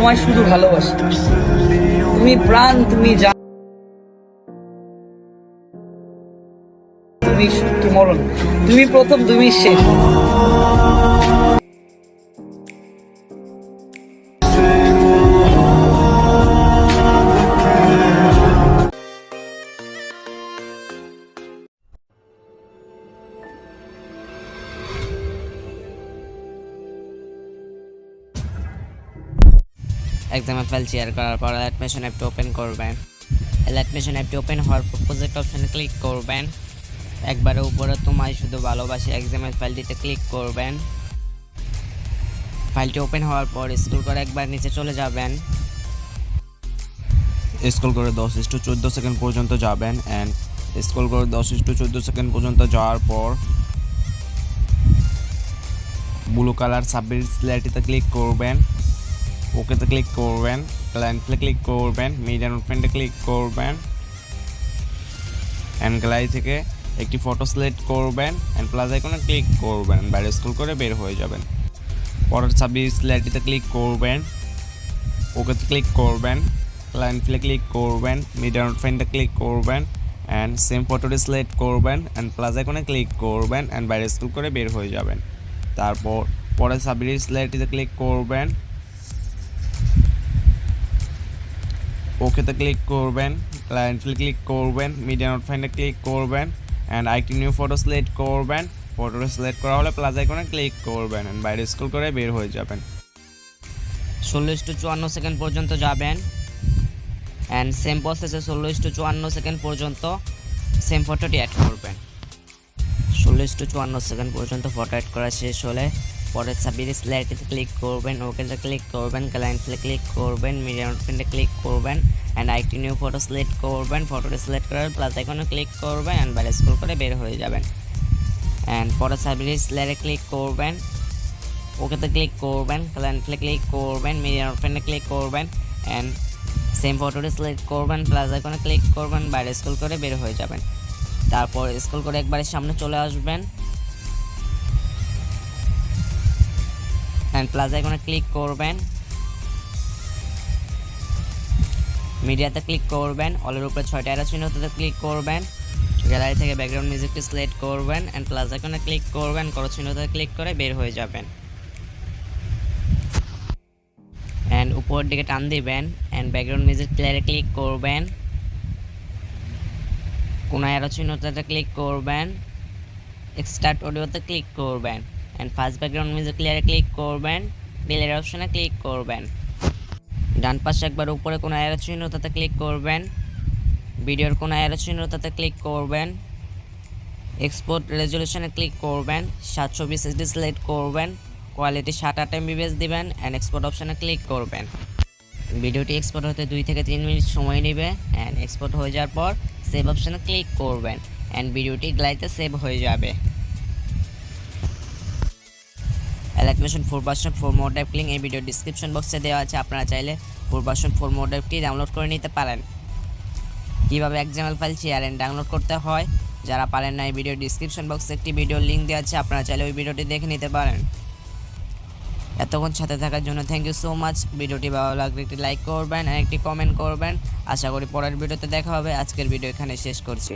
তোমায় শুধু ভালোবাসি, তুমি প্রাণ, তুমি জান, তুমি সত্যি মরণ, তুমি প্রথম, তুমি শেষ। এক্সাম্পল ফাইল শেয়ার করার পর অ্যালাইট মেশিন অ্যাপটি ওপেন করবেন। অ্যালাইট মেশিন অ্যাপটি ওপেন হওয়ার পর প্রজেক্ট অপশনে ক্লিক করবেন। একবারে উপরে তোমায় শুধু ভালোবাসি এক্সাম্পল ফাইলটিতে ক্লিক করবেন। ফাইলটি ওপেন হওয়ার পর স্ক্রল করে একবার নিচে চলে যাবেন। স্ক্রল করে 10:14 সেকেন্ড পর্যন্ত যাবেন অ্যান্ড স্ক্রল করে 10:14 সেকেন্ড পর্যন্ত যাওয়ার পর ব্লু কালার সাবমিট স্লাইডটিতে ক্লিক করবেন। ওকেতে ক্লিক করবেন, ক্লায়েন্টে ক্লিক করবেন, মিডিয়া নোটপ্যাডে ক্লিক করবেন অ্যান্ড গ্যালারি থেকে একটি ফটো সিলেক্ট করবেন অ্যান্ড প্লাস আইকনে ক্লিক করবেন, বাইরে স্ক্রল করে বের হয়ে যাবেন। পরের সাবমিট স্লাইডটিতে ক্লিক করবেন, ওকেতে ক্লিক করবেন, ক্লায়েন্টে ক্লিক করবেন, মিডিয়া নোটপ্যাডে ক্লিক করবেন অ্যান্ড সেম ফটোটি সিলেক্ট করবেন অ্যান্ড প্লাস আইকনে ক্লিক করবেন অ্যান্ড বাইরে স্ক্রল করে বের হয়ে যাবেন। তারপর পরের সাবমিট স্লাইডটিতে ক্লিক করবেন, ওকেতে ক্লিক করবেন, ক্লায়েন্টে ক্লিক করবেন, মিডিয়া নোটপ্যাডে ক্লিক করবেন অ্যান্ড আরেকটি নিউ ফটো সিলেক্ট করবেন। ফটোটা সিলেক্ট করা হলে প্লাস আইকনে ক্লিক করবেন অ্যান্ড বাইরে স্ক্রল করে বের হয়ে যাবেন। 16-54 সেকেন্ড পর্যন্ত যাবেন অ্যান্ড সেম প্রসেসে 16-54 সেকেন্ড পর্যন্ত সেম ফটোটি অ্যাড করবেন। 16-54 সেকেন্ড পর্যন্ত ফটো অ্যাড করা শেষ হলে পরের সাবমিট স্লাইডটিতে ক্লিক করবেন, ওকেতে ক্লিক করবেন, ক্লায়েন্টে ক্লিক করবেন, মিডিয়া নোটপ্যাডে ক্লিক করবেন অ্যান্ড আরেকটি নিউ ফটো সিলেক্ট করবেন। ফটোটি সিলেক্ট করার প্লাস আইকনে ক্লিক করবেন অ্যান্ড বাইরে স্ক্রল করে বের হয়ে যাবেন অ্যান্ড পরের সাবমিট স্লাইডে ক্লিক করবেন, ওকেতে ক্লিক করবেন, ক্লায়েন্টে ক্লিক করবেন, মিডিয়া নোটপ্যাডে ক্লিক করবেন অ্যান্ড সেম ফটোটি সিলেক্ট করবেন, প্লাস আইকনে ক্লিক করবেন, বাইরে স্ক্রল করে বের হয়ে যাবেন। তারপর স্ক্রল করে একবারে সামনে চলে আসবেন অ্যান্ড প্লাস আইকনে ক্লিক করবেন, মিডিয়াতে ক্লিক করবেন, অলের উপরে 6টা অ্যারো চিহ্নতে ক্লিক করবেন, গ্যালারি থেকে ব্যাকগ্রাউন্ড মিউজিকটি সিলেক্ট করবেন অ্যান্ড প্লাস আইকনে ক্লিক করবেন, করো চিহ্নতে ক্লিক করে বের হয়ে যাবেন অ্যান্ড উপরের দিকে টান দিবেন অ্যান্ড ব্যাকগ্রাউন্ড মিউজিক প্লেয়ারে ক্লিক করবেন, কোনো অ্যারো চিহ্নতে ক্লিক করবেন, এক্সট্রাক্ট অডিওতে ক্লিক করবেন অ্যান্ড ফার্স্ট ব্যাকগ্রাউন্ড মিউজিক প্লেয়ারে ক্লিক করবেন, ডিলেট অপশনে ক্লিক করবেন। ডান পাশে একবার উপরে কোনো অ্যারো চিহ্নটাতে ক্লিক করবেন, ভিডিওর কোনো অ্যারো চিহ্নটাতে ক্লিক করবেন, এক্সপোর্ট রেজলিউশনে ক্লিক করবেন, 720 HD সিলেক্ট করবেন, কোয়ালিটি 60-8 MB দিবেন অ্যান্ড এক্সপোর্ট অপশনে ক্লিক করবেন। ভিডিওটি এক্সপোর্ট হতে 2 থেকে 3 মিনিট সময় নেবে অ্যান্ড এক্সপোর্ট হয়ে যাওয়ার পর সেভ অপশনে ক্লিক করবেন অ্যান্ড ভিডিওটি গ্যালারিতে সেভ হয়ে যাবে। Allied machine 4 mode app link এই ভিডিও ডিসক্রিপশন বক্সে দেওয়া আছে, আপনারা চাইলে 4 মোড অ্যাপটি ডাউনলোড করে নিতে পারেন। কীভাবে example file share and download করতে হয় যারা পারেন না, এই ভিডিও ডিসক্রিপশন বক্সে একটি ভিডিও লিঙ্ক দেওয়া আছে, আপনারা চাইলে ওই ভিডিওটি দেখে নিতে পারেন। এতক্ষণ সাথে থাকার জন্য থ্যাংক ইউ সো মাচ। ভিডিওটি ভালো লাগলে একটি লাইক করবেন আর একটি কমেন্ট করবেন। আশা করি পরের ভিডিওতে দেখা হবে। আজকের ভিডিও এখানে শেষ করছি।